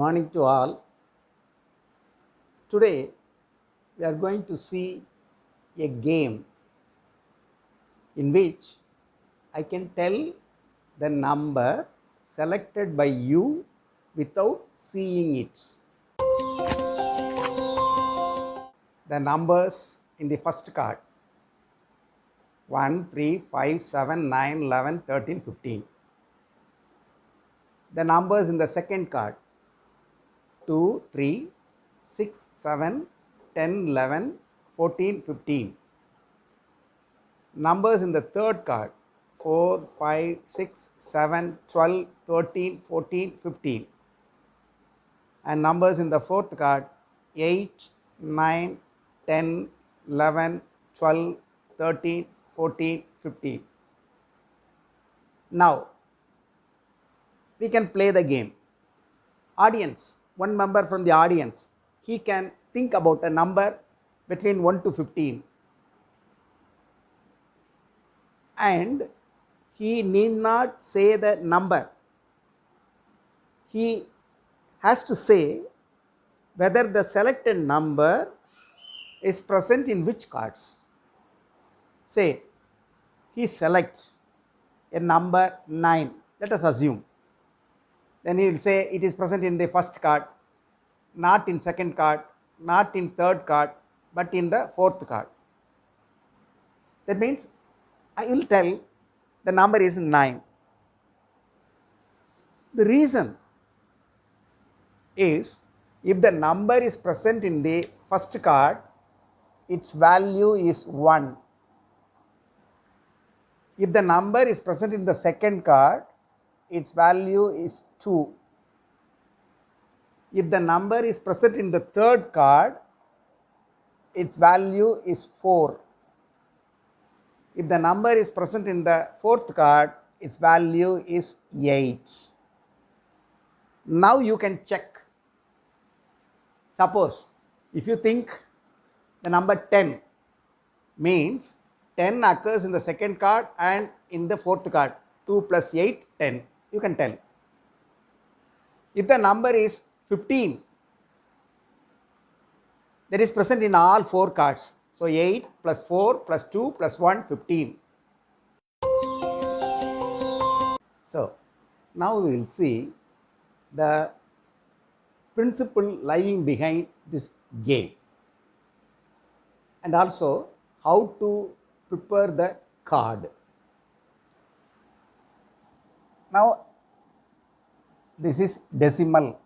morning to all. Today we are going to see a game in which I can tell the number selected by you without seeing it. The numbers in the first card 1, 3, 5, 7, 9, 11, 13, 15. The numbers in the second card 2, 3, 6, 7, 10, 11, 14, 15. Numbers in the third card 4, 5, 6, 7, 12, 13, 14, 15. And numbers in the fourth card 8, 9, 10, 11, 12, 13, 14, 15. Now we can play the game. Audience, one member from the audience, he can think about a number between 1 to 15 and he need not say the number. He has to say whether the selected number is present in which cards. Say he selects a number 9, let us assume. Then he will say it is present in the first card, not in second card, not in third card, but in the fourth card. That means I will tell the number is 9. The reason is if the number is present in the first card, its value is 1. If the number is present in the second card, its value is 2. If the number is present in the third card, its value is 4. If the number is present in the fourth card, its value is 8. Now you can check. Suppose if you think the number 10 means 10 occurs in the second card and in the fourth card, 2 plus 8, 10. You can tell. If the number is 15, that is present in all 4 cards. So 8 plus 4 plus 2 plus 1, 15. So now we will see the principle lying behind this game and also how to prepare the card. Now this is decimal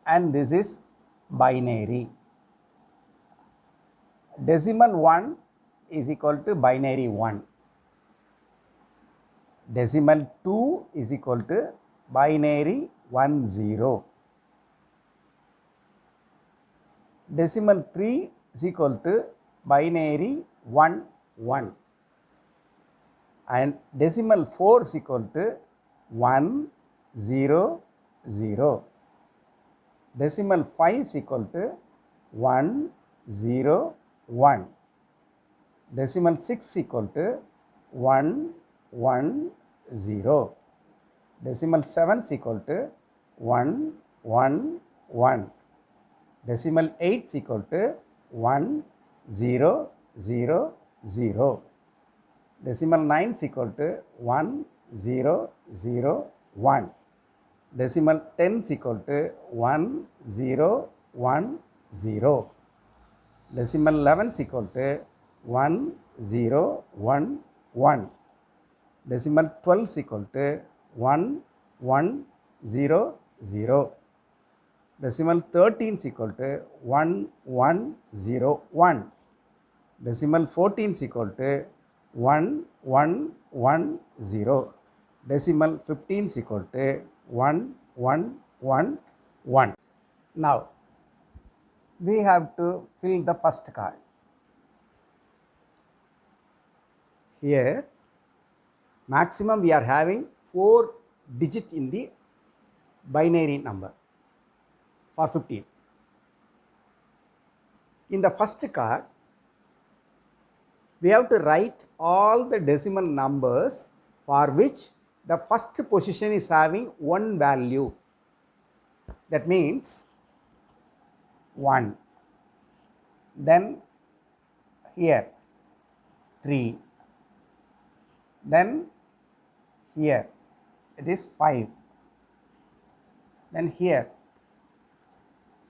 and this is binary. Decimal 1 is equal to binary 1. Decimal 2 is equal to binary 1, 0. Decimal 3 is equal to binary 1, 1. And decimal 4 is equal to 1, 0, 0. Decimal 5 is equal to 1, 0, 1. Decimal 6 is equal to 1, 1, 0. Decimal 7 is equal to 1, 1, 1. Decimal 8 is equal to 1, 0, 0, 0. Decimal 9 is equal to 1, 0, 0, 1. Decimal 10 is equal to 1, 0, 1, 0. Decimal 11 is equal to 1, 0, 1, 1. Decimal 12 is equal to 1, 1, 0, 0. Decimal 13 is equal to 1, 1, 0, 1. Decimal 14 is equal to 1, 1, 1, 0. Decimal 15 is equal to 1, 1, 1, 1. Now we have to fill the first card. Here maximum we are having 4 digits in the binary number for 15. In the first card, we have to write all the decimal numbers for which the first position is having one value. That means 1. Then here 3. Then here it is 5. Then here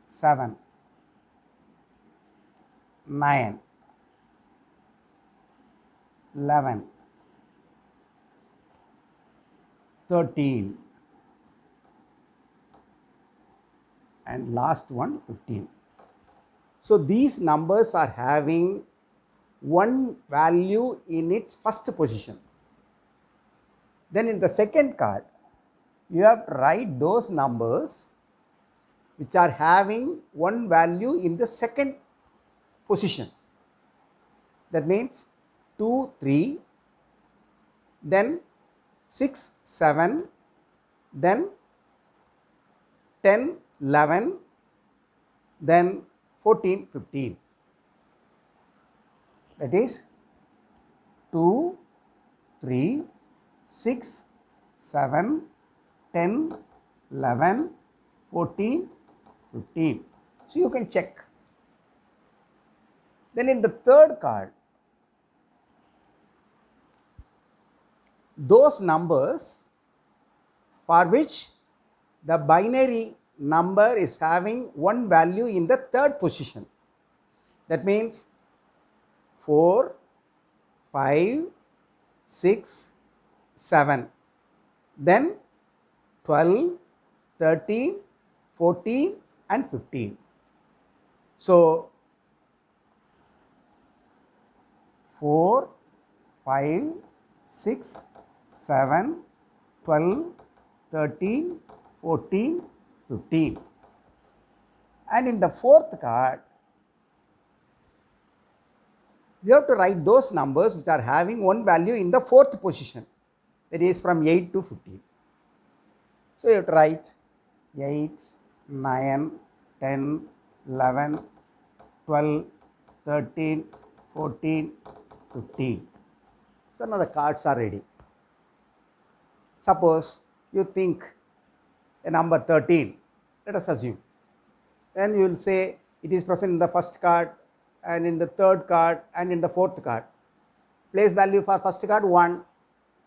7, 9, 11, 13, and last one 15. So these numbers are having one value in its first position. Then in the second card, you have to write those numbers which are having one value in the second position. That means 2, 3, then 6, 7, then 10, 11, then 14, 15. That is 2, 3, 6, 7, 10, 11, 14, 15. So you can check. Then in the third card, those numbers for which the binary number is having one value in the third position. That means 4, 5, 6, 7, then 12, 13, 14 and 15. So 4, 5, 6, 7, 12, 13, 14, 15. And in the fourth card, you have to write those numbers which are having one value in the fourth position, that is from 8 to 15. So you have to write 8, 9, 10, 11, 12, 13, 14, 15. So now the cards are ready. Suppose you think a number 13, let us assume. Then you will say it is present in the first card and in the third card and in the fourth card. Place value for first card 1,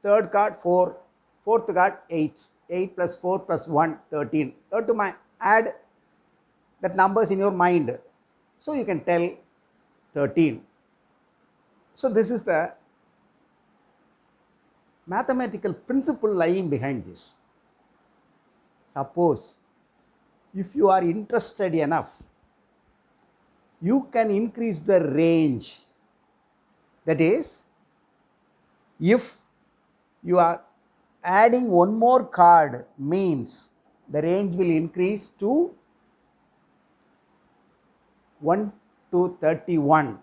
third card 4, fourth card 8. 8 plus 4 plus 1, 13. You have to add that numbers in your mind. So you can tell 13. So this is the mathematical principle lying behind this. Suppose if you are interested enough, you can increase the range. That is, if you are adding one more card, means the range will increase to 1 to 31.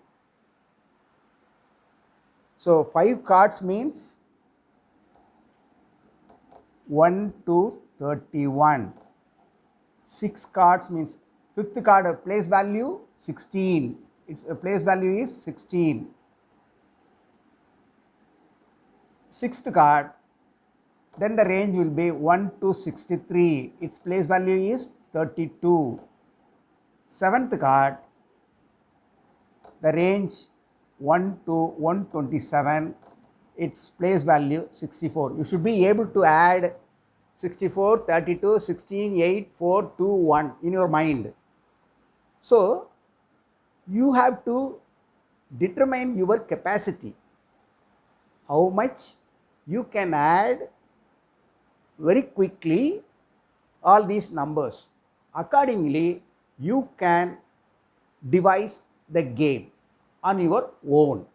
So 5 cards means 1 to 31. 6 cards means fifth card place value 16. Its place value is 16. Sixth card, then the range will be 1 to 63. Its place value is 32. Seventh card, the range 1 to 127. Its place value 64. You should be able to add 64, 32, 16, 8, 4, 2, 1 in your mind. So you have to determine your capacity. How much you can add very quickly all these numbers. Accordingly, you can devise the game on your own.